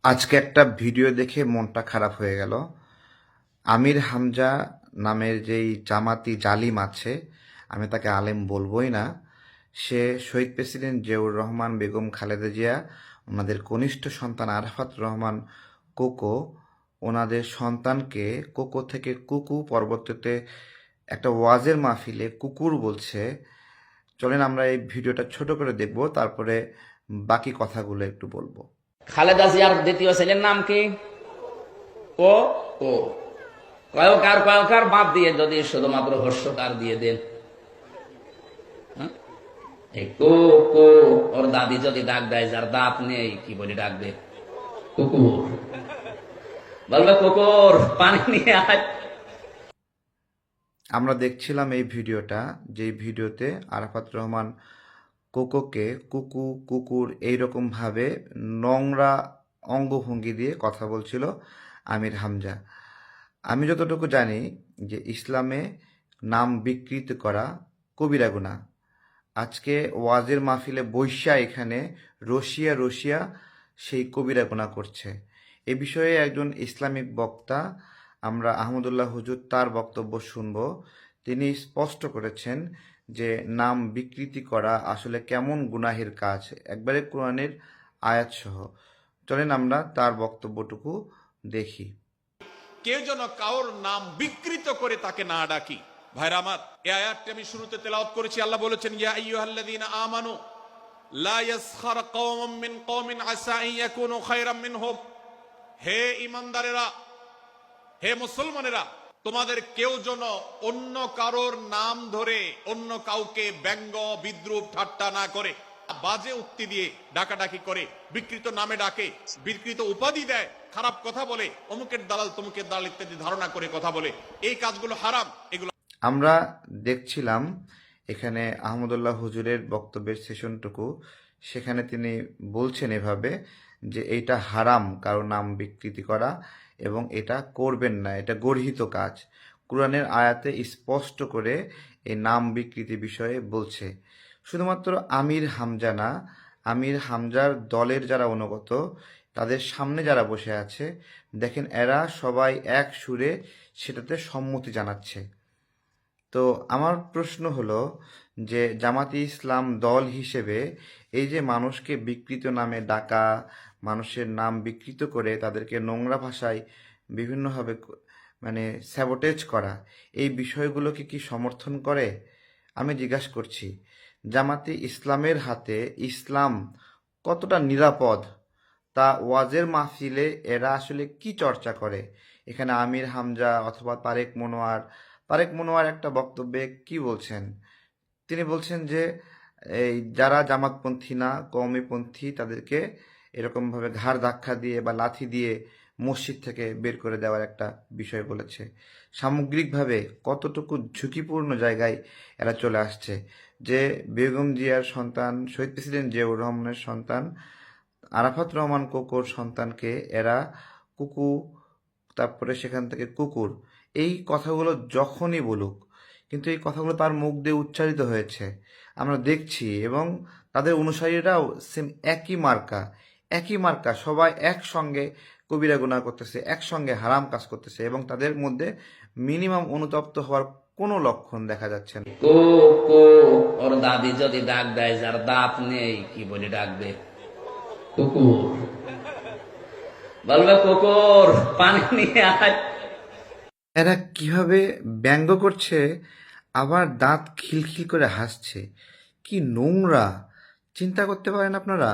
আজকে একটা ভিডিও দেখে মনটা খারাপ হয়ে গেল। আমির হামজা নামের যেই জামাতি জালিম আছে, আমি তাকে আলেম বলবোই না। সে শহীদ প্রেসিডেন্ট জিয়াউর রহমান, বেগম খালেদা জিয়া, ওনাদের কনিষ্ঠ সন্তান আরাফাত রহমান কোকো, ওনাদের সন্তানকে কোকো থেকে কুকু, পরবর্তীতে একটা ওয়াজের মাহফিলে কুকুর বলছে। চলেন আমরা এই ভিডিওটা ছোট করে দেখব, তারপরে বাকি কথাগুলো একটু বলবো। খালেদা জিয়ার দ্বিতীয় ছেলের নাম কি? ও ও কয়কার কয়কার বাদ দিয়ে যদি শুধুমাত্র হর্ষকার দিয়ে দেন, হ্যাঁ? এই কো কো, ওর দাদি যদি ডাক দেয় যার দাঁত নেই, কি বলে ডাকবে? কুকুর। বলবে কুকুর পানি নিয়ে আয়। আমরা দেখছিলাম এই ভিডিওটা, যেই ভিডিওতে আরাফাত রহমান কোকোকে কুকু, কুকুর এইরকমভাবে নোংরা অঙ্গভঙ্গি দিয়ে কথা বলছিল আমির হামজা। আমি যতটুকু জানি যে ইসলামে নাম বিকৃত করা কবিরা গুনাহ। আজকে ওয়াজের মাহফিলে বৈশা এখানে রশিয়া রশিয়া সেই কবিরা গুনাহ করছে। এ বিষয়ে একজন ইসলামিক বক্তা, আমরা আহমদুল্লাহ হুজুর, তার বক্তব্য শুনব। তিনি স্পষ্ট করেছেন যে নাম বিকৃতি করা আসলে কেমন গুনাহের কাজ, একবারে কোরআনের আয়াত সহ। চলেন আমরা তার বক্তব্যটুকু দেখি। কেউ যেন কারোর নাম বিকৃত করে তাকে না ডাকি। ভাইরা আমার, এই আয়াতটি আমি শুরুতে তেলাওয়াত করেছি। আল্লাহ বলেছেন, ইয়া আইয়ুহাল্লাযীনা আমানু লা ইয়াসখার কওমুম মিন কওমিন আসা আন ইয়াকুনু খায়রাম মিনহুম। হে ঈমানদারেরা, হে মুসলমানেরা, তোমাদের কেউ যেন অন্য কারোর নাম ধরে অন্য কাউকে ব্যঙ্গ, বিদ্রূপ, ঠাট্টা না করে, বাজে উক্তি দিয়ে ডাকাডাকি করে, বিকৃত নামে ডাকে, বিকৃত উপাধি দেয়, খারাপ কথা বলে, অমুকের দালাল তমুকের দালাল ইত্যাদি ধারণা করে কথা বলে, এই কাজগুলো হারাম। এগুলো আমরা দেখছিলাম এখানে আহমদুল্লাহ হুজুরের বক্তব্যের সেশনটুকু। সেখানে তিনি বলছেন এভাবে যে এইটা হারাম কারো নাম বিকৃতি করা, এবং এটা করবেন না, এটা গর্হিত কাজ। কোরআনের আয়াতে স্পষ্ট করে এই নাম বিকৃতি বিষয়ে বলছে। শুধুমাত্র আমির হামজা না, আমির হামজার দলের যারা অনুগত, তাদের সামনে যারা বসে আছে, দেখেন এরা সবাই এক সুরে সেটাতে সম্মতি জানাচ্ছে। তো আমার প্রশ্ন হলো যে জামাতি ইসলাম দল হিসেবে এই যে মানুষকে বিকৃত নামে ডাকা, মানুষের নাম বিকৃত করে তাদেরকে নোংরা ভাষায় বিভিন্নভাবে মানে স্যাবোটেজ করা, এই বিষয়গুলোকে কি সমর্থন করে? আমি জিজ্ঞাসা করছি, জামাতি ইসলামের হাতে ইসলাম কতটা নিরাপদ, তা ওয়াজের মাহফিলে এরা আসলে কি চর্চা করে? এখানে আমির হামজা অথবা তারেক মনোয়ার একটা বক্তব্যে কি বলছেন? তিনি বলছেন যে এই যারা জামাতপন্থী না, কওমিপন্থী, তাদেরকে এরকমভাবে ঘাড় ধাক্কা দিয়ে বা লাথি দিয়ে মসজিদ থেকে বের করে দেওয়ার একটা বিষয় বলেছে। সামগ্রিকভাবে কতটুকু ঝুঁকিপূর্ণ জায়গায় এরা চলে আসছে যে বেগম জিয়ার সন্তান, শহীদ প্রেসিডেন্ট জিয়াউর রহমানের সন্তান আরাফাত রহমান কোকোর সন্তানকে এরা কুকু, তারপরে সেখান থেকে কুকুর, এই কথাগুলো যখনই বলুক, কিন্তু এই কথাগুলো তার মুখ দিয়ে উচ্চারিত হয়েছে আমরা দেখছি, এবং তাদের অনুসারীরাও সেম একই মার্কা সবাই একসঙ্গে কবিরা গুনাহ করতেছে, একসঙ্গে হারাম কাজ করতেছে, এবং তাদের মধ্যে মিনিমাম অনুতপ্ত হওয়ার কোনো লক্ষণ দেখা যাচ্ছে না। কো কো, ওর দাদি যদি ডাক দেয় যার দাঁত নেই, কি বলে ডাকবে? কুকুর। বলবে কুকুর পানি নিয়ে আয়। এরা কিভাবে ব্যঙ্গ করছে, আবার দাঁত খিলখিল করে হাসছে! কি নোংরা! চিন্তা করতে পারেন আপনারা?